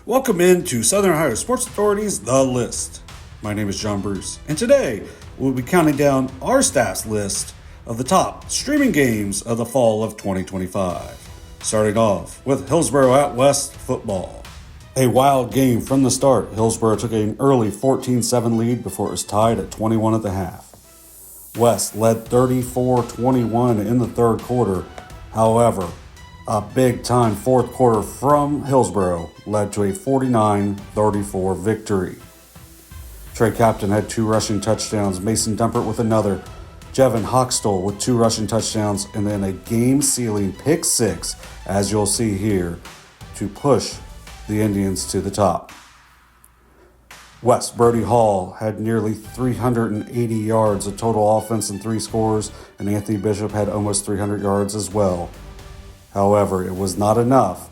Welcome into Southern Ohio Sports Authority's The List. My name is John Bruce, and today we'll be counting down our staff's list of the top streaming games of the fall of 2025. Starting off with Hillsboro at West football. A wild game from the start. Hillsboro took an early 14-7 lead before it was tied at 21 at the half. West led 34-21 in the third quarter. However, a big-time fourth quarter from Hillsboro led to a 49-34 victory. Trey Captain had 2 rushing touchdowns, Mason Dumpert with another, Jevin Hochstall with 2 rushing touchdowns, and then a game-sealing pick 6, as you'll see here, to push the Indians to the top. West Brody Hall had nearly 380 yards of total offense and 3 scores, and Anthony Bishop had almost 300 yards as well. However, it was not enough,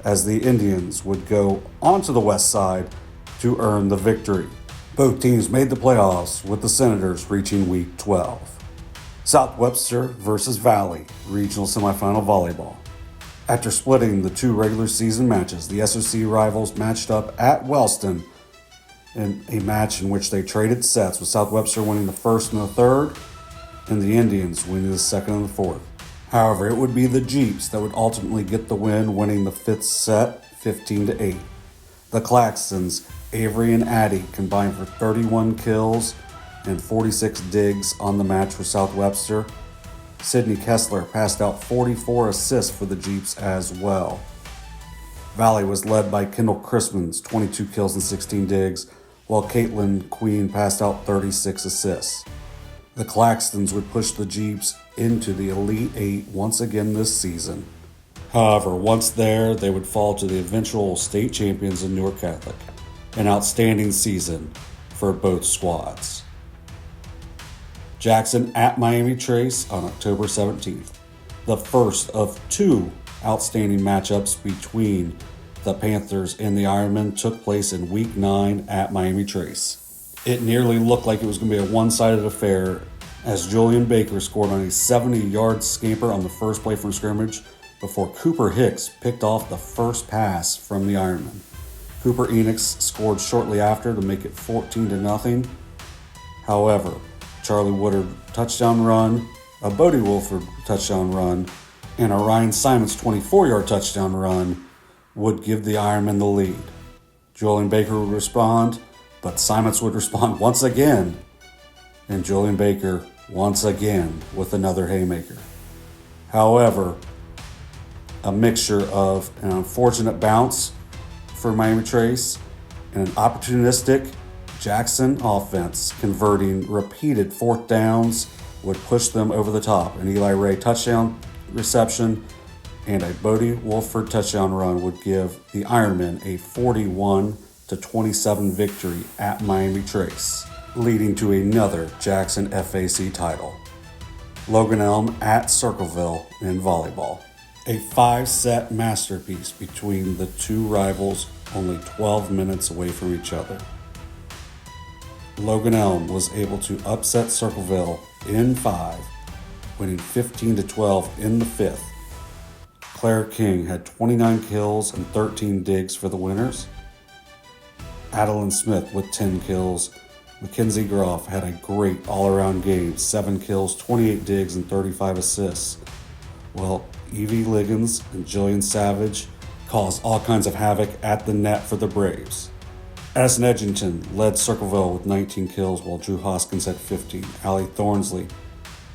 as the Indians would go onto the west side to earn the victory. Both teams made the playoffs, with the Senators reaching Week 12. South Webster versus Valley, regional semifinal volleyball. After splitting the 2 regular season matches, the SOC rivals matched up at Wellston in a match in which they traded sets, with South Webster winning the first and the third, and the Indians winning the second and the fourth. However, it would be the Jeeps that would ultimately get the win, winning the 5th set 15-8. The Claxtons, Avery and Addy, combined for 31 kills and 46 digs on the match for South Webster. Sydney Kessler passed out 44 assists for the Jeeps as well. Valley was led by Kendall Crispins, 22 kills and 16 digs, while Caitlin Queen passed out 36 assists. The Claxtons would push the Jeeps into the Elite 8 once again this season. However, once there, they would fall to the eventual state champions in Newark Catholic. An outstanding season for both squads. Jackson at Miami Trace on October 17th. The first of 2 outstanding matchups between the Panthers and the Ironmen took place in Week 9 at Miami Trace. It nearly looked like it was going to be a one-sided affair, as Julian Baker scored on a 70-yard scamper on the first play from scrimmage before Cooper Hicks picked off the first pass from the Ironmen. Cooper Enix scored shortly after to make it 14-0. However, Charlie Woodard touchdown run, a Bodie Wolford touchdown run, and a Ryan Simons 24-yard touchdown run would give the Ironmen the lead. Julian Baker would respond, but Simons would respond once again, and Julian Baker once again with another haymaker. However, a mixture of an unfortunate bounce for Miami Trace and an opportunistic Jackson offense converting repeated 4th downs would push them over the top. An Eli Ray touchdown reception and a Bodie Wolford touchdown run would give the Ironmen a 41-27 victory at Miami Trace, leading to another Jackson FAC title. Logan Elm at Circleville in volleyball. A 5-set masterpiece between the 2 rivals, only 12 minutes away from each other. Logan Elm was able to upset Circleville in 5, winning 15-12 in the 5th. Claire King had 29 kills and 13 digs for the winners. Adeline Smith with 10 kills. Mackenzie Groff had a great all-around game, 7 kills, 28 digs, and 35 assists. Well, Evie Liggins and Jillian Savage caused all kinds of havoc at the net for the Braves. Addison Edgington led Circleville with 19 kills, while Drew Hoskins had 15. Allie Thornsley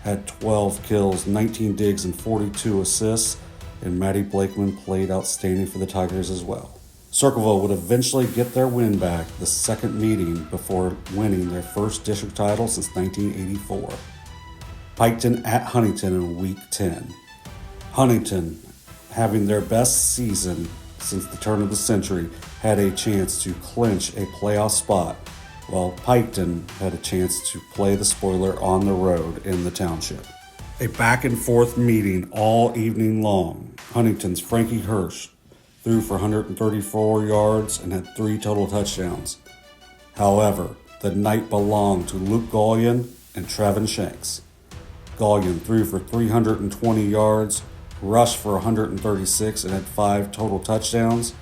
had 12 kills, 19 digs, and 42 assists, and Maddie Blakeman played outstanding for the Tigers as well. Circleville would eventually get their win back, the second meeting before winning their first district title since 1984. Piketon at Huntington in Week 10. Huntington, having their best season since the turn of the century, had a chance to clinch a playoff spot, while Piketon had a chance to play the spoiler on the road in the township. A back-and-forth meeting all evening long. Huntington's Frankie Hirsch threw for 134 yards and had 3 total touchdowns. However, the night belonged to Luke Gallia and Trevin Shanks. Gallia threw for 320 yards, rushed for 136, and had 5 total touchdowns.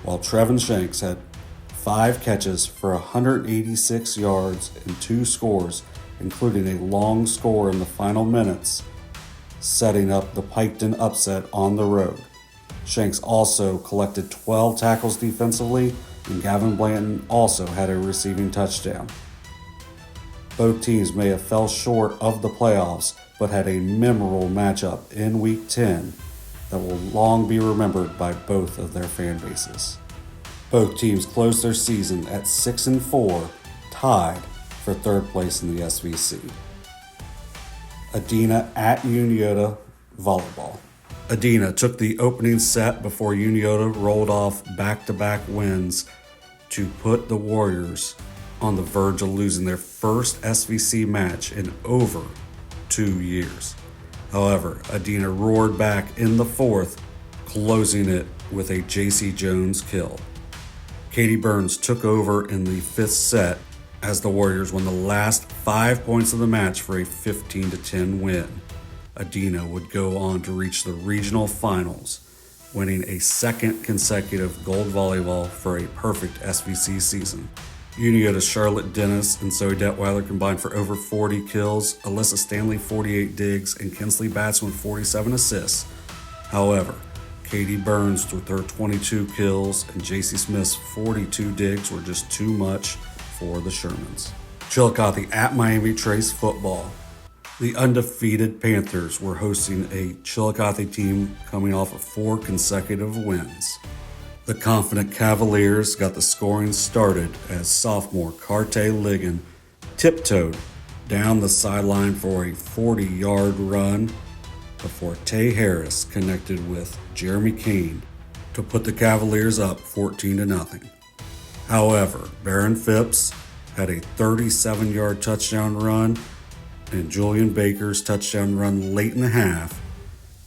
while Trevin Shanks had 5 catches for 186 yards and 2 scores, including a long score in the final minutes, setting up the Piketon upset on the road. Shanks also collected 12 tackles defensively, and Gavin Blanton also had a receiving touchdown. Both teams may have fell short of the playoffs, but had a memorable matchup in Week 10 that will long be remembered by both of their fan bases. Both teams closed their season at 6-4, tied for 3rd place in the SVC. Adena at Unioto Volleyball. Adena took the opening set before Unioto rolled off back-to-back wins to put the Warriors on the verge of losing their first SVC match in over 2 years. However, Adena roared back in the 4th, closing it with a JC Jones kill. Katie Burns took over in the 5th set as the Warriors won the last 5 points of the match for a 15-10 win. Adena would go on to reach the regional finals, winning a 2nd consecutive gold volleyball for a perfect SVC season. Unioto's Charlotte Dennis and Zoe Detweiler combined for over 40 kills, Alyssa Stanley 48 digs, and Kinsley Batson with 47 assists. However, Katie Burns with her 22 kills and JC Smith's 42 digs were just too much for the Shermans. Chillicothe at Miami Trace football. The undefeated Panthers were hosting a Chillicothe team coming off of 4 consecutive wins. The confident Cavaliers got the scoring started as sophomore Carte Ligon tiptoed down the sideline for a 40-yard run before Tay Harris connected with Jeremy Kane to put the Cavaliers up 14-0. However, Baron Phipps had a 37-yard touchdown run, and Julian Baker's touchdown run late in the half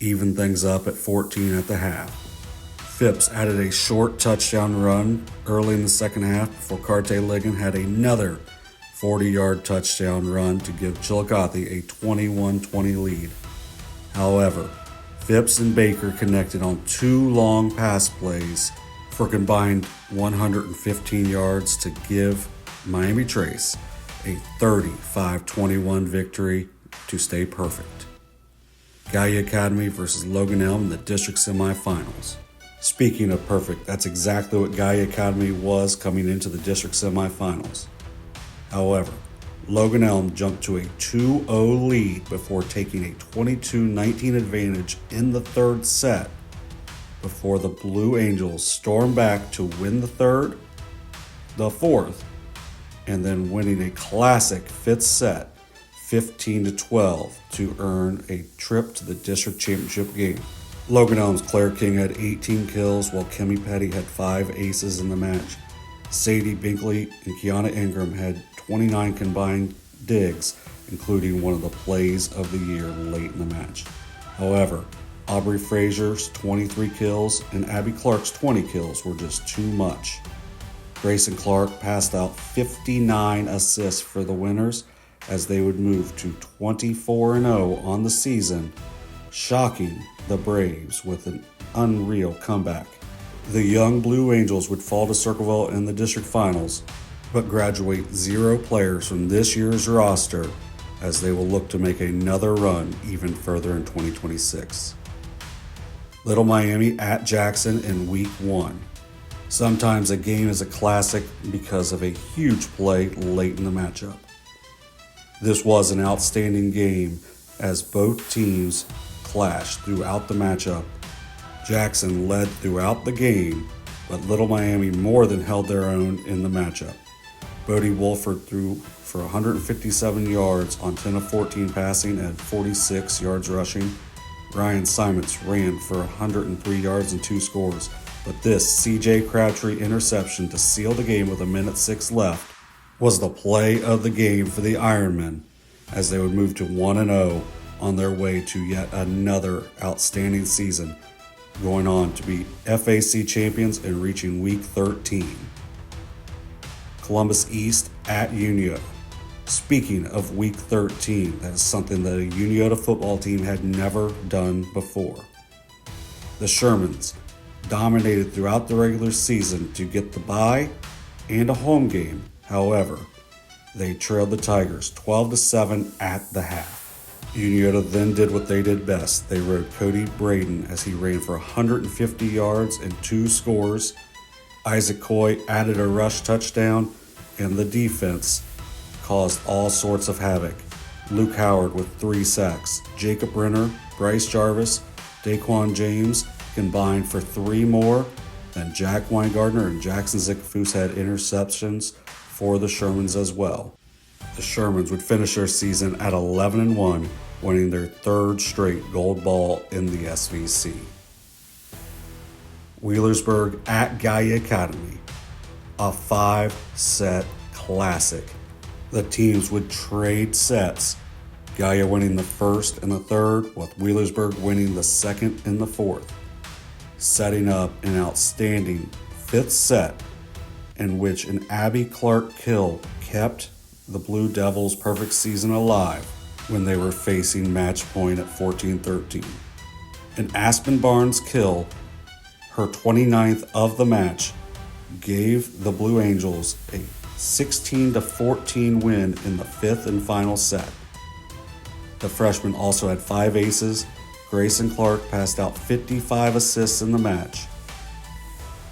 evened things up at 14 at the half. Phipps added a short touchdown run early in the second half before Carte Ligon had another 40-yard touchdown run to give Chillicothe a 21-20 lead. However, Phipps and Baker connected on 2 long pass plays for combined 115 yards to give Miami Trace a 35-21 victory to stay perfect. Gallia Academy versus Logan Elm in the district semifinals. Speaking of perfect, that's exactly what Gallia Academy was coming into the district semifinals. However, Logan Elm jumped to a 2-0 lead before taking a 22-19 advantage in the 3rd set before the Blue Angels stormed back to win the 3rd, the 4th, and then winning a classic 5th set 15-12 to earn a trip to the district championship game. Logan Elm's Claire King had 18 kills while Kimmy Petty had 5 aces in the match. Sadie Binkley and Kiana Ingram had 29 combined digs, including one of the plays of the year late in the match. However, Aubrey Frazier's 23 kills and Abby Clark's 20 kills were just too much. Grayson Clark passed out 59 assists for the winners as they would move to 24-0 on the season, shocking the Braves with an unreal comeback. The young Blue Angels would fall to Circleville in the district finals, but graduate 0 players from this year's roster as they will look to make another run even further in 2026. Little Miami at Jackson in Week 1. Sometimes a game is a classic because of a huge play late in the matchup. This was an outstanding game as both teams clashed throughout the matchup. Jackson led throughout the game, but Little Miami more than held their own in the matchup. Bodie Wolford threw for 157 yards on 10 of 14 passing and 46 yards rushing. Ryan Simons ran for 103 yards and 2 scores, but this CJ Crabtree interception to seal the game with 1:06 left was the play of the game for the Ironmen as they would move to 1-0 on their way to yet another outstanding season, going on to be FAC champions and reaching Week 13. Columbus East at Unioto. Speaking of Week 13, that is something that a Unioto football team had never done before. The Shermans dominated throughout the regular season to get the bye and a home game. However, they trailed the Tigers 12-7 at the half. Unioto then did what they did best. They rode Cody Braden as he ran for 150 yards and 2 scores. Isaac Coy added a rush touchdown, and the defense caused all sorts of havoc. Luke Howard with 3 sacks. Jacob Renner, Bryce Jarvis, Daquan James combined for 3 more. Then Jack Weingardner and Jackson Zickfus had interceptions for the Shermans as well. The Shermans would finish their season at 11-1, winning their 3rd straight gold ball in the SVC. Wheelersburg at Gallia Academy, a 5-set classic. The teams would trade sets, Gallia winning the 1st and the 3rd, with Wheelersburg winning the 2nd and the 4th, setting up an outstanding 5th set in which an Abby Clark kill kept the Blue Devils' perfect season alive when they were facing match point at 14-13. An Aspen Barnes kill, her 29th of the match, gave the Blue Angels a 16-14 win in the 5th and final set. The freshman also had 5 aces. Grayson Clark passed out 55 assists in the match.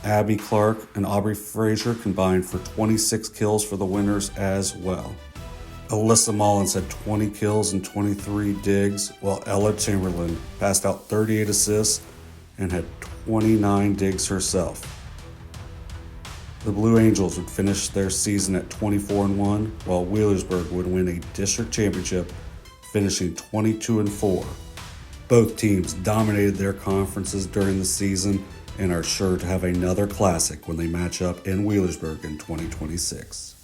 Abby Clark and Aubrey Frazier combined for 26 kills for the winners as well. Alyssa Mullins had 20 kills and 23 digs, while Ella Chamberlain passed out 38 assists and had 29 digs herself. The Blue Angels would finish their season at 24-1, while Wheelersburg would win a district championship, finishing 22-4. Both teams dominated their conferences during the season and are sure to have another classic when they match up in Wheelersburg in 2026.